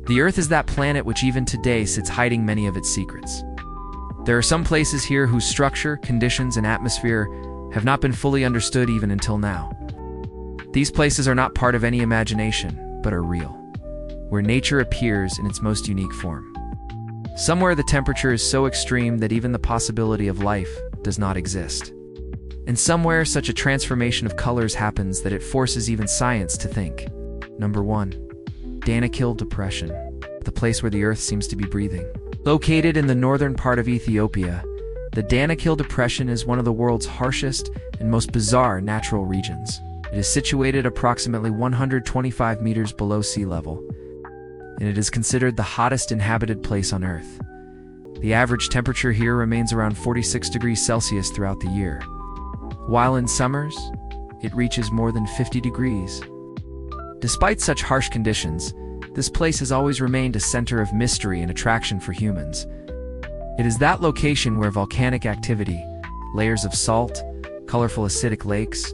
The Earth is that planet which even today sits hiding many of its secrets. There are some places here whose structure, conditions, and atmosphere have not been fully understood even until now. These places are not part of any imagination, but are real, where nature appears in its most unique form. Somewhere the temperature is so extreme that even the possibility of life does not exist. And somewhere such a transformation of colors happens that it forces even science to think. Number 1. Danakil Depression, the place where the Earth seems to be breathing. Located in the northern part of Ethiopia, the Danakil Depression is one of the world's harshest and most bizarre natural regions. It is situated approximately 125 meters below sea level, and it is considered the hottest inhabited place on Earth. The average temperature here remains around 46 degrees Celsius throughout the year, while in summers, it reaches more than 50 degrees. Despite such harsh conditions, this place has always remained a center of mystery and attraction for humans. It is that location where volcanic activity, layers of salt, colorful acidic lakes,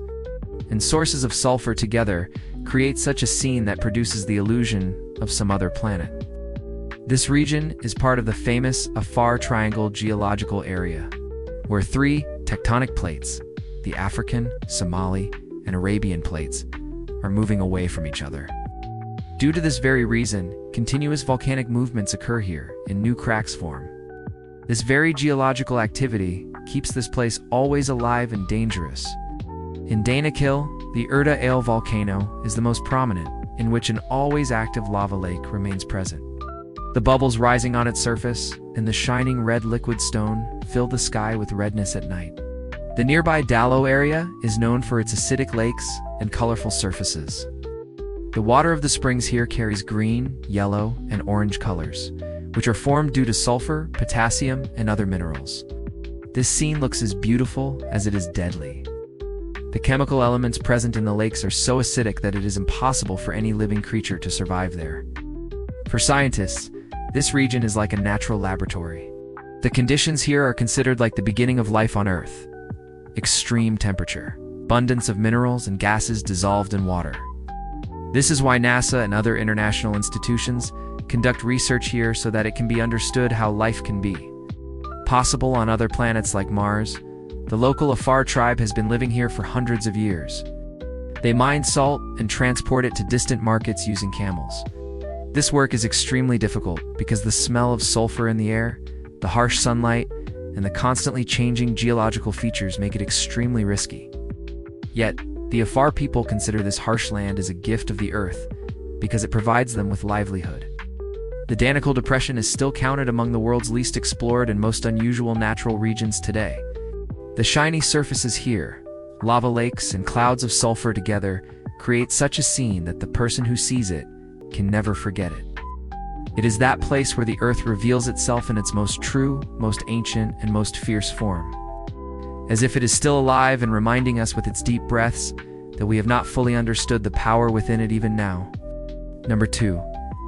and sources of sulfur together create such a scene that produces the illusion of some other planet. This region is part of the famous Afar Triangle geological area, where 3 tectonic plates, the African, Somali, and Arabian plates, are moving away from each other. Due to this very reason, continuous volcanic movements occur here, and new cracks form. This very geological activity keeps this place always alive and dangerous. In Danakil, the Erta Ale volcano is the most prominent, in which an always active lava lake remains present. The bubbles rising on its surface and the shining red liquid stone fill the sky with redness at night. The nearby Dallo area is known for its acidic lakes and colorful surfaces. The water of the springs here carries green, yellow, and orange colors, which are formed due to sulfur, potassium, and other minerals. This scene looks as beautiful as it is deadly. The chemical elements present in the lakes are so acidic that it is impossible for any living creature to survive there. For scientists, this region is like a natural laboratory. The conditions here are considered like the beginning of life on Earth. Extreme temperature, abundance of minerals and gases dissolved in water. This is why NASA and other international institutions conduct research here so that it can be understood how life can be possible on other planets like Mars. The local Afar tribe has been living here for hundreds of years. They mine salt and transport it to distant markets using camels. This work is extremely difficult because the smell of sulfur in the air, the harsh sunlight, and the constantly changing geological features make it extremely risky. Yet, the Afar people consider this harsh land as a gift of the earth because it provides them with livelihood. The Danakil Depression is still counted among the world's least explored and most unusual natural regions today. The shiny surfaces here, lava lakes and clouds of sulfur together, create such a scene that the person who sees it can never forget it. It is that place where the earth reveals itself in its most true, most ancient, and most fierce form. As if it is still alive and reminding us with its deep breaths that we have not fully understood the power within it even now. Number 2.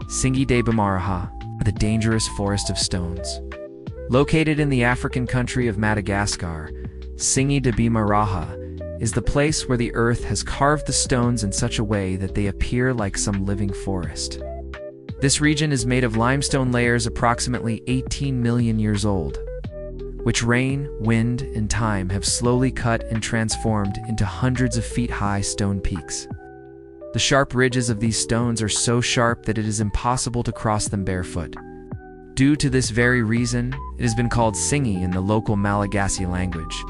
Singi de Bimaraha, the dangerous forest of stones. Located in the African country of Madagascar, Singi de Bimaraha is the place where the earth has carved the stones in such a way that they appear like some living forest. This region is made of limestone layers approximately 18 million years old, which rain, wind, and time have slowly cut and transformed into hundreds of feet high stone peaks. The sharp ridges of these stones are so sharp that it is impossible to cross them barefoot. Due to this very reason, it has been called Singi in the local Malagasy language,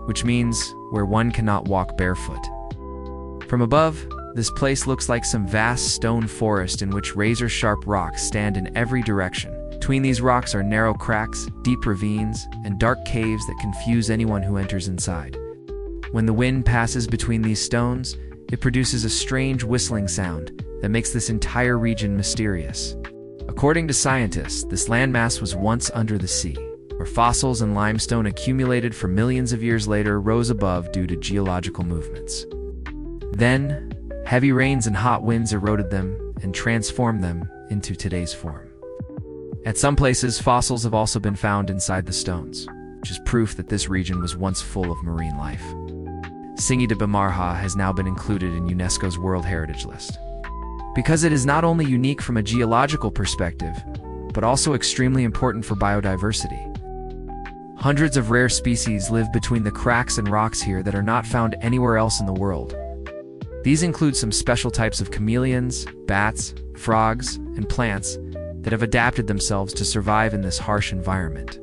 which means where one cannot walk barefoot. From above, this place looks like some vast stone forest in which razor-sharp rocks stand in every direction. Between these rocks are narrow cracks, deep ravines, and dark caves that confuse anyone who enters inside. When the wind passes between these stones, it produces a strange whistling sound that makes this entire region mysterious. According to scientists, this landmass was once under the sea, where fossils and limestone accumulated for millions of years later rose above due to geological movements. Then, heavy rains and hot winds eroded them and transformed them into today's form. At some places, fossils have also been found inside the stones, which is proof that this region was once full of marine life. Singi de Bimaraha has now been included in UNESCO's World Heritage List. because it is not only unique from a geological perspective, but also extremely important for biodiversity. Hundreds of rare species live between the cracks and rocks here that are not found anywhere else in the world. These include some special types of chameleons, bats, frogs, and plants that have adapted themselves to survive in this harsh environment.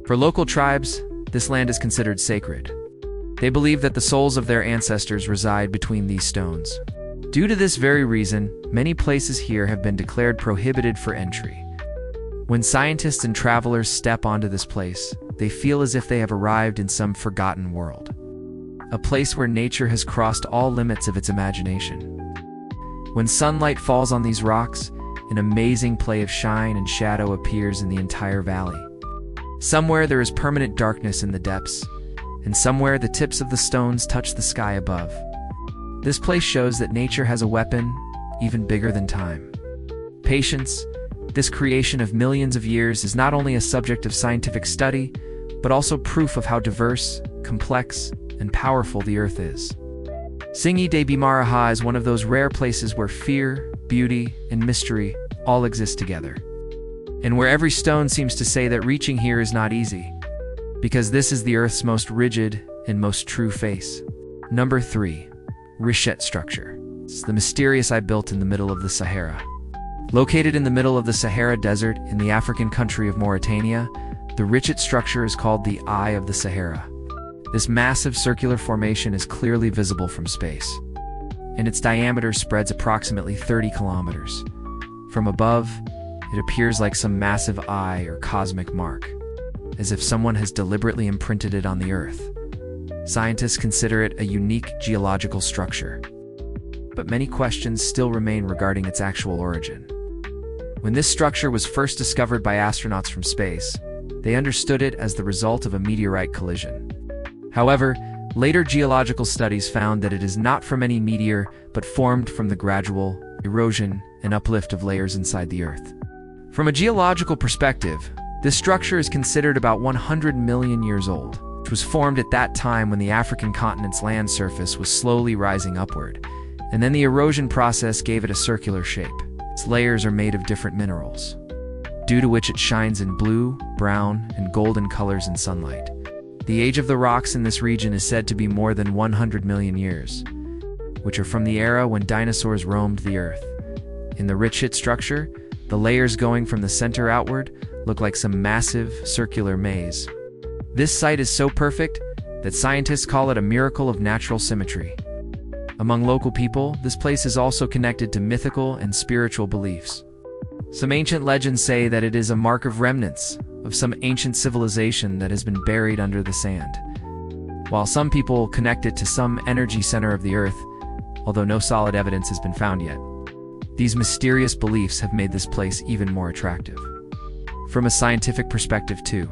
For local tribes, this land is considered sacred. They believe that the souls of their ancestors reside between these stones. Due to this very reason, many places here have been declared prohibited for entry. When scientists and travelers step onto this place, they feel as if they have arrived in some forgotten world. A place where nature has crossed all limits of its imagination. When sunlight falls on these rocks, an amazing play of shine and shadow appears in the entire valley. Somewhere there is permanent darkness in the depths, and somewhere the tips of the stones touch the sky above. This place shows that nature has a weapon even bigger than time. Patience, this creation of millions of years, is not only a subject of scientific study, but also proof of how diverse, complex, and powerful the Earth is. Singi de Bimaraha is one of those rare places where fear, beauty, and mystery all exist together. And where every stone seems to say that reaching here is not easy, because this is the Earth's most rigid and most true face. Number 3. Richet structure. It's the mysterious eye built in the middle of the Sahara. Located in the middle of the Sahara Desert in the African country of Mauritania, the Richet structure is called the Eye of the Sahara. This massive circular formation is clearly visible from space, and its diameter spreads approximately 30 kilometers. From above, it appears like some massive eye or cosmic mark, as if someone has deliberately imprinted it on the Earth. Scientists consider it a unique geological structure, but many questions still remain regarding its actual origin. When this structure was first discovered by astronauts from space, they understood it as the result of a meteorite collision. However, later geological studies found that it is not from any meteor, but formed from the gradual erosion and uplift of layers inside the Earth. From a geological perspective, this structure is considered about 100 million years old, which was formed at that time when the African continent's land surface was slowly rising upward, and then the erosion process gave it a circular shape. Its layers are made of different minerals, due to which it shines in blue, brown, and golden colors in sunlight. The age of the rocks in this region is said to be more than 100 million years, which are from the era when dinosaurs roamed the Earth. In the Richet structure, the layers going from the center outward look like some massive, circular maze. This site is so perfect that scientists call it a miracle of natural symmetry. Among local people, this place is also connected to mythical and spiritual beliefs. Some ancient legends say that it is a mark of remnants of some ancient civilization that has been buried under the sand, while some people connect it to some energy center of the Earth, although no solid evidence has been found yet. These mysterious beliefs have made this place even more attractive. From a scientific perspective too,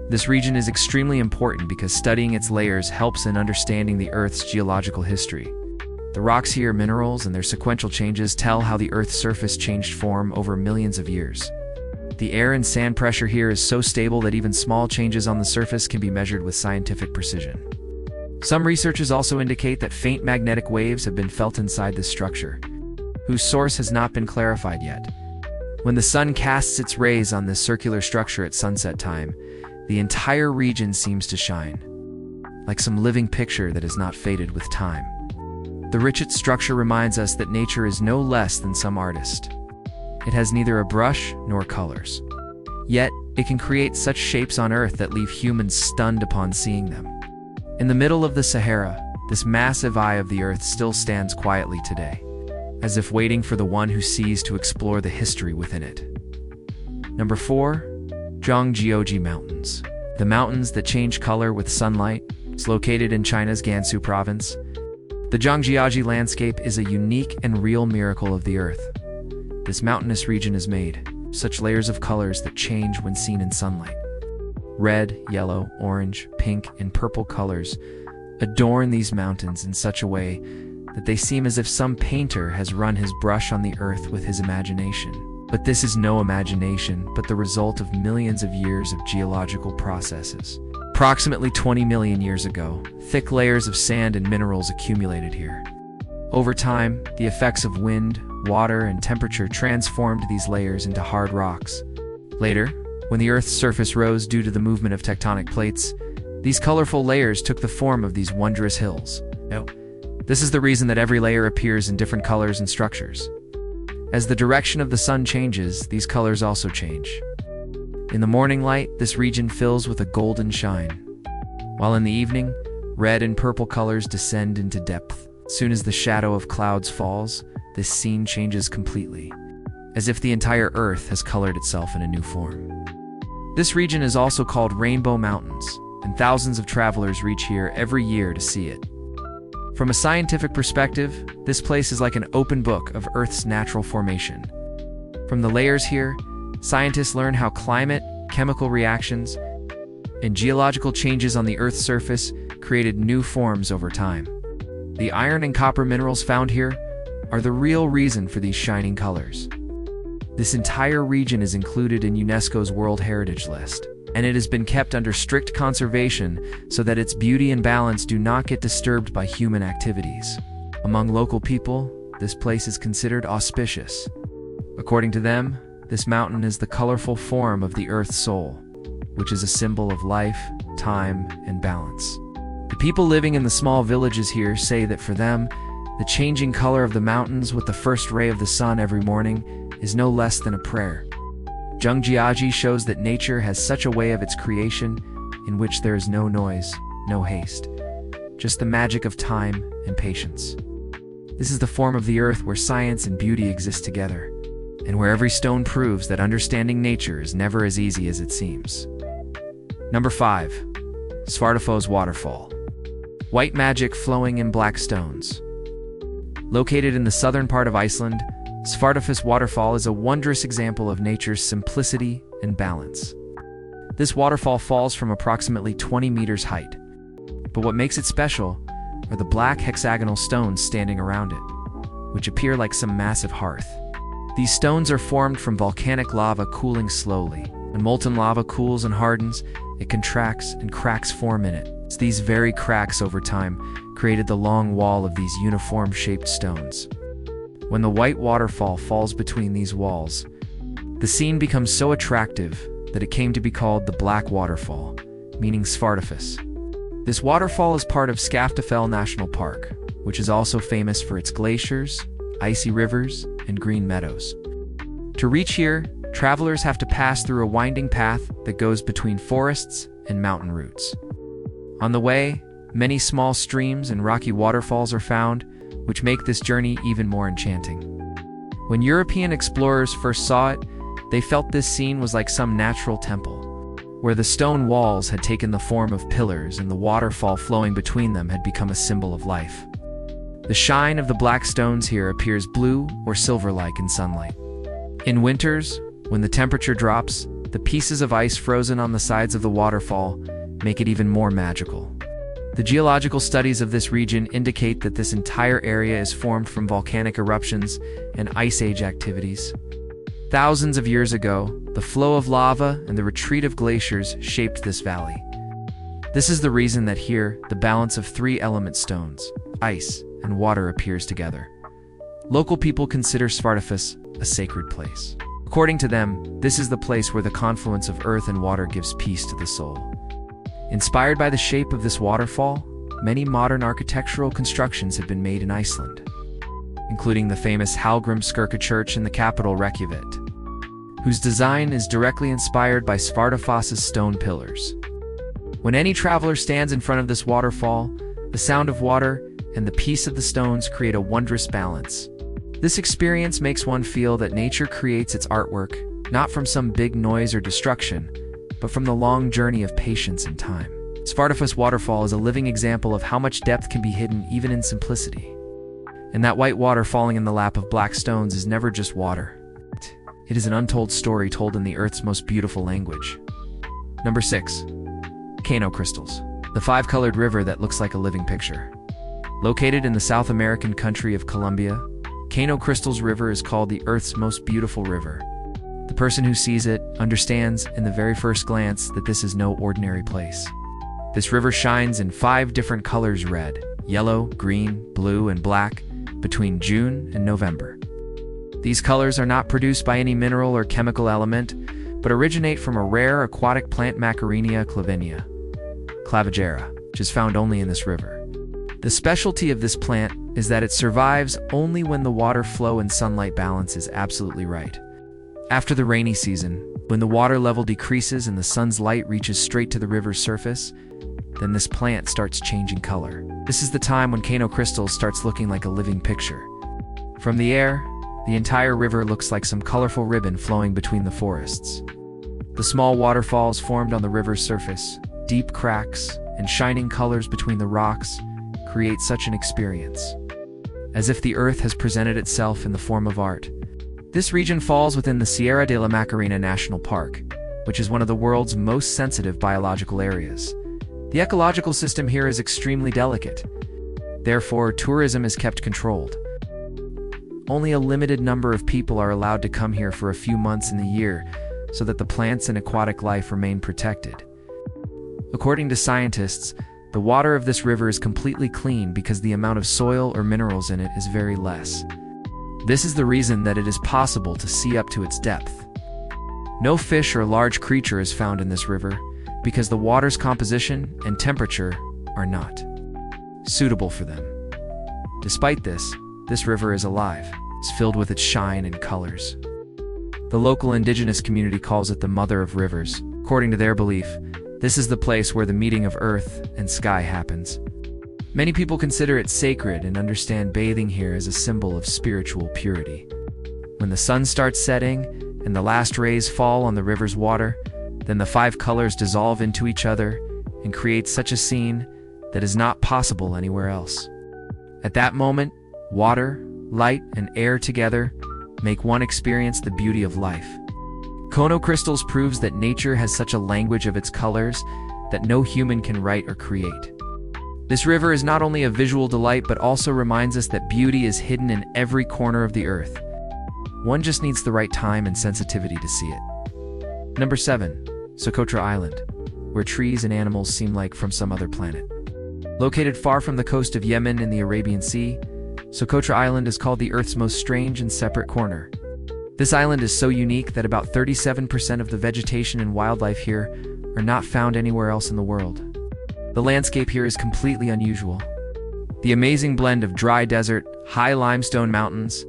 this region is extremely important because studying its layers helps in understanding the Earth's geological history. The rocks here, minerals, and their sequential changes tell how the Earth's surface changed form over millions of years. The air and sand pressure here is so stable that even small changes on the surface can be measured with scientific precision. Some researchers also indicate that faint magnetic waves have been felt inside this structure, whose source has not been clarified yet. When the sun casts its rays on this circular structure at sunset time, the entire region seems to shine, like some living picture that has not faded with time. The Richet structure reminds us that nature is no less than some artist. It has neither a brush nor colors. Yet, it can create such shapes on Earth that leave humans stunned upon seeing them. In the middle of the Sahara, this massive eye of the Earth still stands quietly today, as if waiting for the one who sees to explore the history within it. Number 4. Zhangjiaji Mountains. The mountains that change color with sunlight. It's located in China's Gansu province. The Zhangjiaji landscape is a unique and real miracle of the Earth. This mountainous region is made such layers of colors that change when seen in sunlight. Red, yellow, orange, pink, and purple colors adorn these mountains in such a way that they seem as if some painter has run his brush on the Earth with his imagination. But this is no imagination, but the result of millions of years of geological processes. Approximately 20 million years ago, thick layers of sand and minerals accumulated here. Over time, the effects of wind, water, and temperature transformed these layers into hard rocks. Later, when the Earth's surface rose due to the movement of tectonic plates, these colorful layers took the form of these wondrous hills. This is the reason that every layer appears in different colors and structures. As the direction of the sun changes, these colors also change. In the morning light, this region fills with a golden shine, while in the evening, red and purple colors descend into depth. As soon as the shadow of clouds falls, this scene changes completely, as if the entire Earth has colored itself in a new form. This region is also called Rainbow Mountains, and thousands of travelers reach here every year to see it. From a scientific perspective, this place is like an open book of Earth's natural formation. From the layers here, scientists learn how climate, chemical reactions, and geological changes on the Earth's surface created new forms over time. The iron and copper minerals found here are the real reason for these shining colors. This entire region is included in UNESCO's World Heritage List, and it has been kept under strict conservation so that its beauty and balance do not get disturbed by human activities. Among local people, this place is considered auspicious. According to them, this mountain is the colorful form of the Earth's soul, which is a symbol of life, time, and balance. The people living in the small villages here say that for them, the changing color of the mountains with the first ray of the sun every morning is no less than a prayer. Zhengjiaji shows that nature has such a way of its creation in which there is no noise, no haste, just the magic of time and patience. This is the form of the Earth where science and beauty exist together, and where every stone proves that understanding nature is never as easy as it seems. Number 5. Svartafoss Waterfall. White magic flowing in black stones. Located in the southern part of Iceland, Svartafoss Waterfall is a wondrous example of nature's simplicity and balance. This waterfall falls from approximately 20 meters height, but what makes it special are the black hexagonal stones standing around it, which appear like some massive hearth. These stones are formed from volcanic lava cooling slowly. When molten lava cools and hardens, it contracts and cracks form in it. It's these very cracks over time created the long wall of these uniform-shaped stones. When the white waterfall falls between these walls, the scene becomes so attractive that it came to be called the Black Waterfall, meaning Svartafoss. This waterfall is part of Skaftafell National Park, which is also famous for its glaciers, icy rivers, and green meadows. To reach here, travelers have to pass through a winding path that goes between forests and mountain routes. On the way, many small streams and rocky waterfalls are found, which make this journey even more enchanting. When European explorers first saw it, they felt this scene was like some natural temple, where the stone walls had taken the form of pillars and the waterfall flowing between them had become a symbol of life. The shine of the black stones here appears blue or silver-like in sunlight. In winters, when the temperature drops, the pieces of ice frozen on the sides of the waterfall make it even more magical. The geological studies of this region indicate that this entire area is formed from volcanic eruptions and ice age activities. Thousands of years ago, the flow of lava and the retreat of glaciers shaped this valley. This is the reason that here, the balance of three element stones, ice, and water appears together. Local people consider Svartafoss a sacred place. According to them, this is the place where the confluence of earth and water gives peace to the soul. Inspired by the shape of this waterfall, many modern architectural constructions have been made in Iceland, including the famous Hallgrímskirkja church in the capital Reykjavik, whose design is directly inspired by Svartafoss's stone pillars. When any traveler stands in front of this waterfall, the sound of water and the peace of the stones create a wondrous balance. This experience makes one feel that nature creates its artwork, not from some big noise or destruction, but from the long journey of patience and time. Svartafoss Waterfall is a living example of how much depth can be hidden even in simplicity. And that white water falling in the lap of black stones is never just water. It is an untold story told in the Earth's most beautiful language. Number 6. Cano Crystals. The five-colored river that looks like a living picture. Located in the South American country of Colombia, Cano Crystals River is called the Earth's most beautiful river. The person who sees it understands in the very first glance that this is no ordinary place. This river shines in 5 different colors: red, yellow, green, blue, and black between June and November. These colors are not produced by any mineral or chemical element, but originate from a rare aquatic plant Macarinia clavigera, which is found only in this river. The specialty of this plant is that it survives only when the water flow and sunlight balance is absolutely right. After the rainy season, when the water level decreases and the sun's light reaches straight to the river's surface, then this plant starts changing color. This is the time when Kano crystals starts looking like a living picture. From the air, the entire river looks like some colorful ribbon flowing between the forests. The small waterfalls formed on the river's surface, deep cracks, and shining colors between the rocks create such an experience, as if the earth has presented itself in the form of art. This region falls within the Sierra de la Macarena National Park, which is one of the world's most sensitive biological areas. The ecological system here is extremely delicate. Therefore, tourism is kept controlled. Only a limited number of people are allowed to come here for a few months in the year so that the plants and aquatic life remain protected. According to scientists, the water of this river is completely clean because the amount of soil or minerals in it is very less. This is the reason that it is possible to see up to its depth. No fish or large creature is found in this river because the water's composition and temperature are not suitable for them. Despite this river is alive. It's filled with its shine and colors. The local indigenous community calls it the Mother of Rivers. According to their belief, this is the place where the meeting of earth and sky happens. Many people consider it sacred and understand bathing here as a symbol of spiritual purity. When the sun starts setting and the last rays fall on the river's water, then the 5 colors dissolve into each other and create such a scene that is not possible anywhere else. At that moment, water, light, and air together make one experience the beauty of life. Kano crystals proves that nature has such a language of its colors that no human can write or create. This river is not only a visual delight but also reminds us that beauty is hidden in every corner of the earth. One just needs the right time and sensitivity to see it. Number 7. Socotra Island, where trees and animals seem like from some other planet. Located far from the coast of Yemen in the Arabian Sea, Socotra Island is called the Earth's most strange and separate corner. This island is so unique that about 37% of the vegetation and wildlife here are not found anywhere else in the world. The landscape here is completely unusual. The amazing blend of dry desert, high limestone mountains,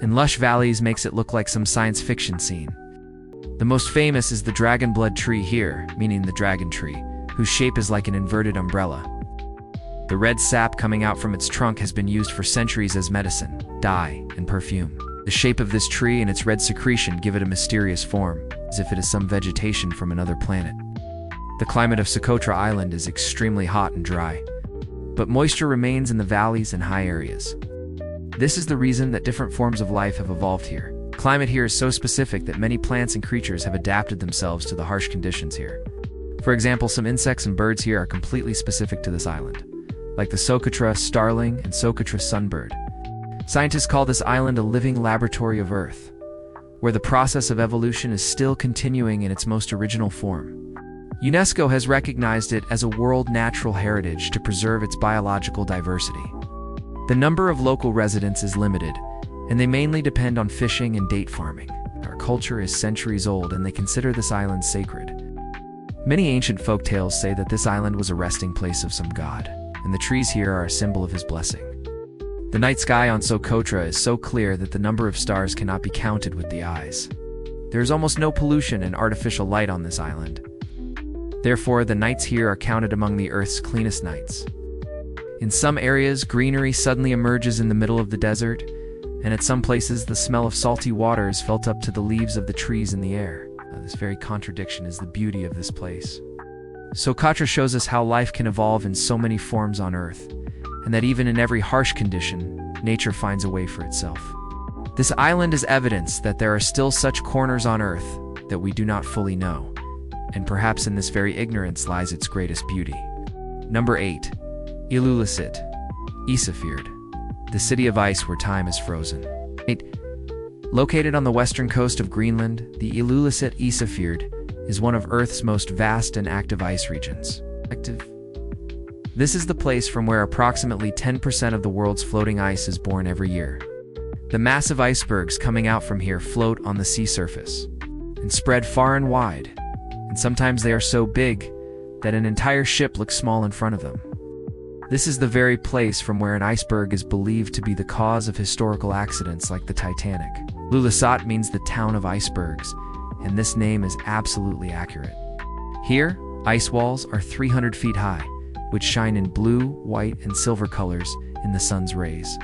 and lush valleys makes it look like some science fiction scene. The most famous is the dragon blood tree here, meaning the dragon tree, whose shape is like an inverted umbrella. The red sap coming out from its trunk has been used for centuries as medicine, dye, and perfume. The shape of this tree and its red secretion give it a mysterious form, as if it is some vegetation from another planet. The climate of Socotra Island is extremely hot and dry, but moisture remains in the valleys and high areas. This is the reason that different forms of life have evolved here. The climate here is so specific that many plants and creatures have adapted themselves to the harsh conditions here. For example, some insects and birds here are completely specific to this island, like the Socotra starling and Socotra sunbird. Scientists call this island a living laboratory of Earth, where the process of evolution is still continuing in its most original form. UNESCO has recognized it as a World Natural Heritage to preserve its biological diversity. The number of local residents is limited, and they mainly depend on fishing and date farming. Our culture is centuries old, and they consider this island sacred. Many ancient folk tales say that this island was a resting place of some god, and the trees here are a symbol of his blessing. The night sky on Socotra is so clear that the number of stars cannot be counted with the eyes. There is almost no pollution and artificial light on this island. Therefore, the nights here are counted among the Earth's cleanest nights. In some areas, greenery suddenly emerges in the middle of the desert, and at some places the smell of salty water is felt up to the leaves of the trees in the air. This very contradiction is the beauty of this place. Socotra shows us how life can evolve in so many forms on Earth, and that even in every harsh condition, nature finds a way for itself. This island is evidence that there are still such corners on Earth that we do not fully know, and perhaps in this very ignorance lies its greatest beauty. Number 8. Ilulissat, Isafjord, the city of ice where time is frozen. 8. Located on the western coast of Greenland, the Ilulissat Isafjord is one of Earth's most vast and active ice regions. This is the place from where approximately 10% of the world's floating ice is born every year. The massive icebergs coming out from here float on the sea surface and spread far and wide, and sometimes they are so big that an entire ship looks small in front of them. This is the very place from where an iceberg is believed to be the cause of historical accidents like the Titanic. Ilulissat means the town of icebergs, and this name is absolutely accurate. Here, ice walls are 300 feet high, which shine in blue, white, and silver colors in the sun's rays.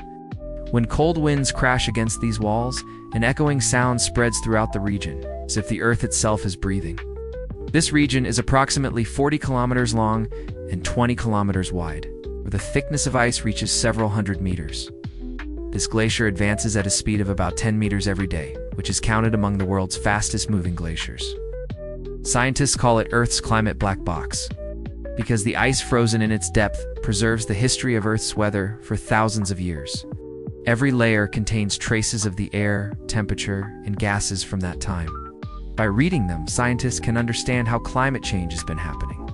When cold winds crash against these walls, an echoing sound spreads throughout the region, as if the earth itself is breathing. This region is approximately 40 kilometers long and 20 kilometers wide, where the thickness of ice reaches several hundred meters. This glacier advances at a speed of about 10 meters every day, which is counted among the world's fastest moving glaciers. Scientists call it Earth's climate black box, because the ice frozen in its depth preserves the history of Earth's weather for thousands of years. Every layer contains traces of the air, temperature, and gases from that time. By reading them, scientists can understand how climate change has been happening.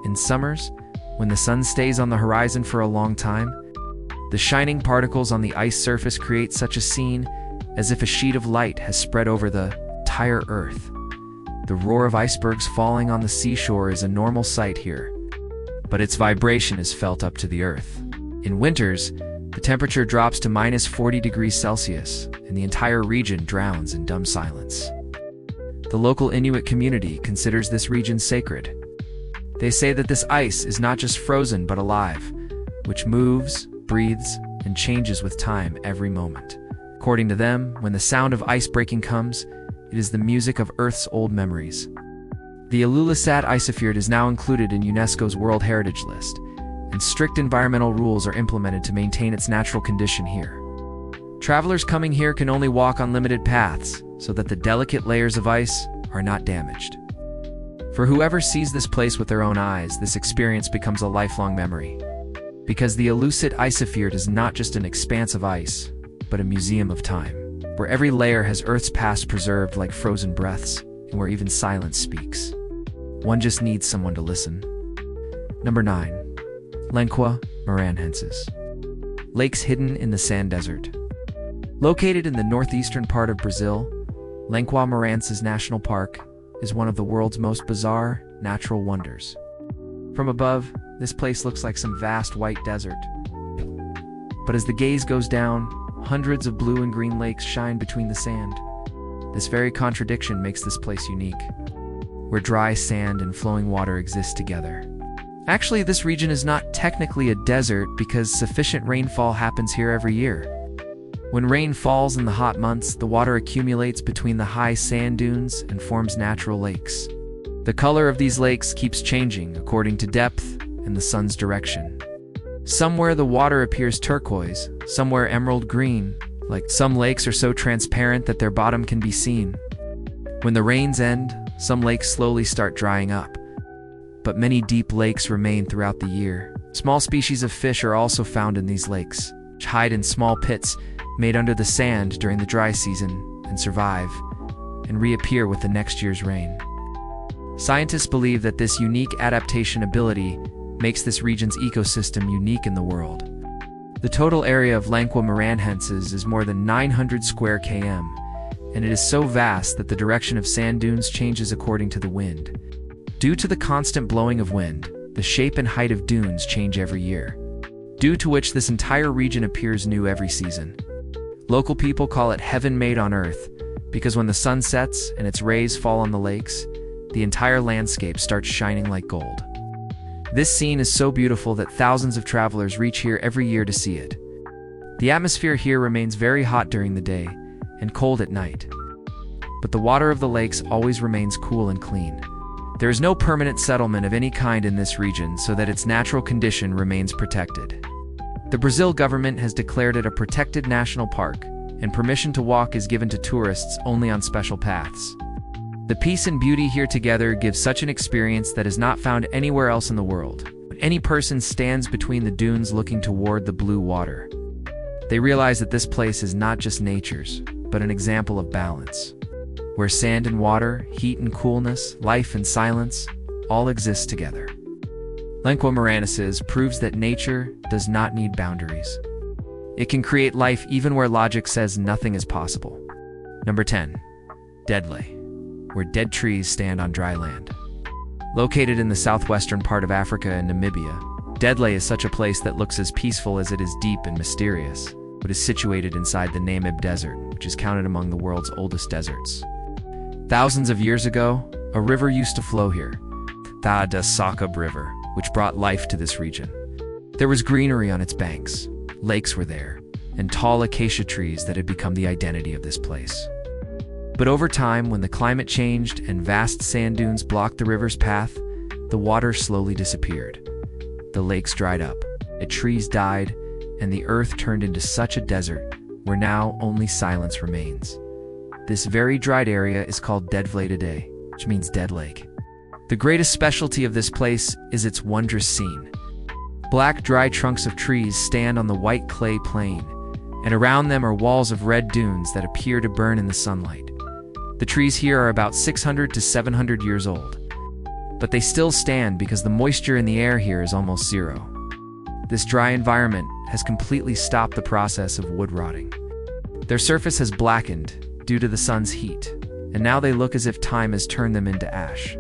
In summers, when the sun stays on the horizon for a long time, the shining particles on the ice surface create such a scene as if a sheet of light has spread over the entire Earth. The roar of icebergs falling on the seashore is a normal sight here, but its vibration is felt up to the Earth. In winters, the temperature drops to minus 40 degrees Celsius, and the entire region drowns in dumb silence. The local Inuit community considers this region sacred. They say that this ice is not just frozen but alive, which moves, breathes, and changes with time every moment. According to them, when the sound of ice breaking comes, it is the music of Earth's old memories. The Ilulissat Icefield is now included in UNESCO's World Heritage List, and strict environmental rules are implemented to maintain its natural condition here. Travelers coming here can only walk on limited paths so that the delicate layers of ice are not damaged. For whoever sees this place with their own eyes, this experience becomes a lifelong memory. Because the Ilulissat Icefield is not just an expanse of ice, but a museum of time, where every layer has Earth's past preserved like frozen breaths, and where even silence speaks. One just needs someone to listen. Number 9. Lengua Maranhenses. Lakes hidden in the sand desert. Located in the northeastern part of Brazil, Lengua Maranhenses National Park is one of the world's most bizarre natural wonders. From above, this place looks like some vast white desert. But as the gaze goes down, hundreds of blue and green lakes shine between the sand. This very contradiction makes this place unique, where dry sand and flowing water exist together. Actually, this region is not technically a desert because sufficient rainfall happens here every year. When rain falls in the hot months, the water accumulates between the high sand dunes and forms natural lakes. The color of these lakes keeps changing according to depth and the sun's direction. Somewhere the water appears turquoise, somewhere emerald green, like some lakes are so transparent that their bottom can be seen. When the rains end, some lakes slowly start drying up, but many deep lakes remain throughout the year. Small species of fish are also found in these lakes, which hide in small pits made under the sand during the dry season and survive and reappear with the next year's rain. Scientists believe that this unique adaptation ability makes this region's ecosystem unique in the world. The total area of Lengua Maranhenses is more than 900 square km, and it is so vast that the direction of sand dunes changes according to the wind. Due to the constant blowing of wind, the shape and height of dunes change every year, due to which this entire region appears new every season. Local people call it heaven made on earth, because when the sun sets and its rays fall on the lakes, the entire landscape starts shining like gold. This scene is so beautiful that thousands of travelers reach here every year to see it. The atmosphere here remains very hot during the day and cold at night, but the water of the lakes always remains cool and clean. There is no permanent settlement of any kind in this region so that its natural condition remains protected. The Brazil government has declared it a protected national park, and permission to walk is given to tourists only on special paths. The peace and beauty here together gives such an experience that is not found anywhere else in the world. When any person stands between the dunes looking toward the blue water, they realize that this place is not just nature's, but an example of balance, where sand and water, heat and coolness, life and silence, all exist together. Lengua Maranhenses proves that nature does not need boundaries. It can create life even where logic says nothing is possible. Number 10. Deadley, where dead trees stand on dry land. Located in the southwestern part of Africa and Namibia, Deadley is such a place that looks as peaceful as it is deep and mysterious, but is situated inside the Namib Desert, which is counted among the world's oldest deserts. Thousands of years ago, a river used to flow here, the Sakab River, which brought life to this region. There was greenery on its banks, lakes were there, and tall acacia trees that had become the identity of this place. But over time, when the climate changed and vast sand dunes blocked the river's path, the water slowly disappeared. The lakes dried up, the trees died, and the earth turned into such a desert where now only silence remains. This very dried area is called Deadvlei today, which means dead lake. The greatest specialty of this place is its wondrous scene. Black, dry trunks of trees stand on the white clay plain, and around them are walls of red dunes that appear to burn in the sunlight. The trees here are about 600 to 700 years old, but they still stand because the moisture in the air here is almost zero. This dry environment has completely stopped the process of wood rotting. Their surface has blackened due to the sun's heat, and now they look as if time has turned them into ash.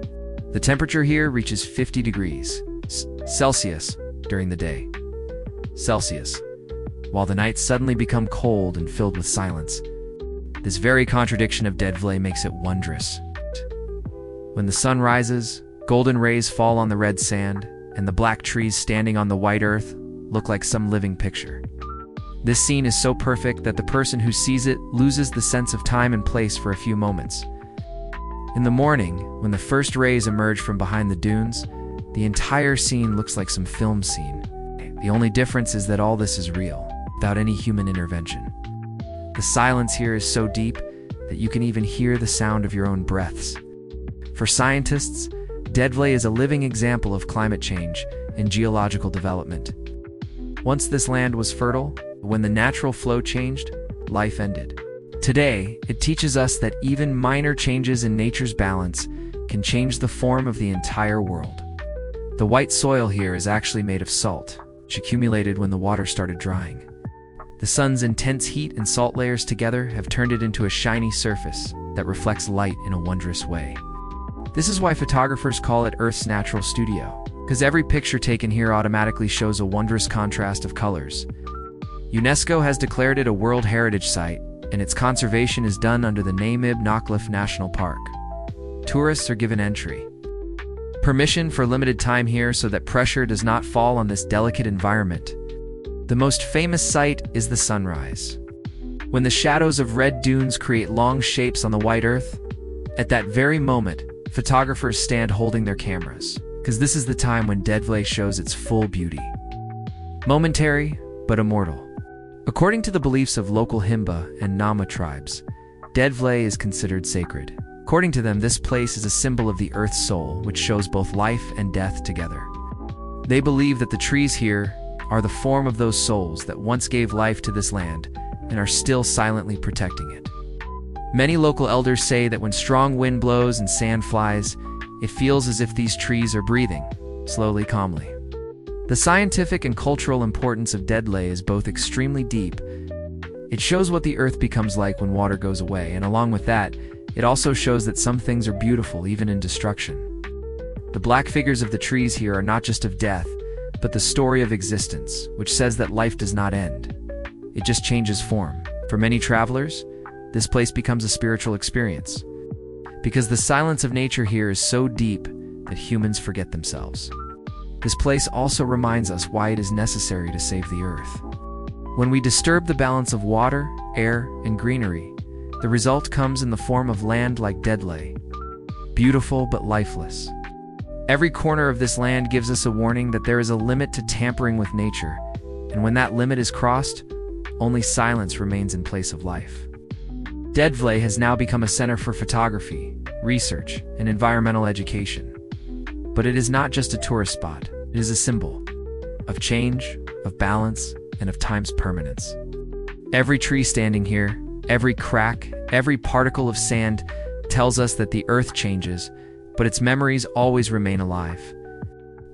The temperature here reaches 50 degrees Celsius during the day, while the nights suddenly become cold and filled with silence. This very contradiction of Deadvlei makes it wondrous. When the sun rises, golden rays fall on the red sand, and the black trees standing on the white earth look like some living picture. This scene is so perfect that the person who sees it loses the sense of time and place for a few moments. In the morning, when the first rays emerge from behind the dunes, the entire scene looks like some film scene. The only difference is that all this is real, without any human intervention. The silence here is so deep that you can even hear the sound of your own breaths. For scientists, Deadvlei is a living example of climate change and geological development. Once this land was fertile, when the natural flow changed, life ended. Today, it teaches us that even minor changes in nature's balance can change the form of the entire world. The white soil here is actually made of salt, which accumulated when the water started drying. The sun's intense heat and salt layers together have turned it into a shiny surface that reflects light in a wondrous way. This is why photographers call it Earth's natural studio, because every picture taken here automatically shows a wondrous contrast of colors. UNESCO has declared it a World Heritage Site, and its conservation is done under the Namib National Park. Tourists are given entry. Permission for limited time here so that pressure does not fall on this delicate environment. The most famous sight is the sunrise. When the shadows of red dunes create long shapes on the white earth, at that very moment, photographers stand holding their cameras, because this is the time when Deadvlei shows its full beauty. Momentary, but immortal. According to the beliefs of local Himba and Nama tribes, Deadvlei is considered sacred. According to them, this place is a symbol of the earth's soul, which shows both life and death together. They believe that the trees here are the form of those souls that once gave life to this land and are still silently protecting it. Many local elders say that when strong wind blows and sand flies, it feels as if these trees are breathing, slowly, calmly. The scientific and cultural importance of Deadvlei is both extremely deep. It shows what the earth becomes like when water goes away, and along with that, it also shows that some things are beautiful even in destruction. The black figures of the trees here are not just of death, but the story of existence, which says that life does not end. It just changes form. For many travelers, this place becomes a spiritual experience, because the silence of nature here is so deep that humans forget themselves. This place also reminds us why it is necessary to save the earth. When we disturb the balance of water, air, and greenery, the result comes in the form of land like Deadvlei, beautiful but lifeless. Every corner of this land gives us a warning that there is a limit to tampering with nature, and when that limit is crossed, only silence remains in place of life. Deadvlei has now become a center for photography, research, and environmental education. But it is not just a tourist spot, it is a symbol of change, of balance, and of time's permanence. Every tree standing here, every crack, every particle of sand tells us that the earth changes, but its memories always remain alive.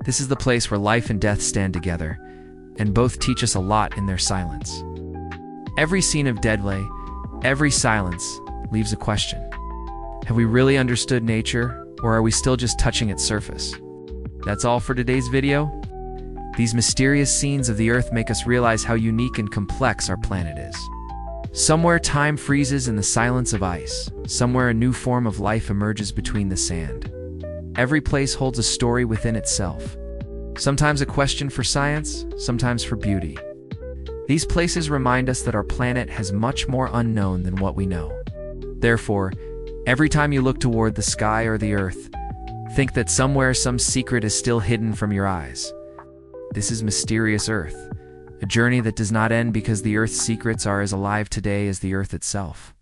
This is the place where life and death stand together, and both teach us a lot in their silence. Every scene of Deadway, every silence, leaves a question. Have we really understood nature, or are we still just touching its surface? That's all for today's video. These mysterious scenes of the Earth make us realize how unique and complex our planet is. Somewhere time freezes in the silence of ice. Somewhere a new form of life emerges between the sand. Every place holds a story within itself. Sometimes a question for science, sometimes for beauty. These places remind us that our planet has much more unknown than what we know. Therefore, every time you look toward the sky or the Earth, think that somewhere some secret is still hidden from your eyes. This is Mysterious Earth, a journey that does not end because the Earth's secrets are as alive today as the Earth itself.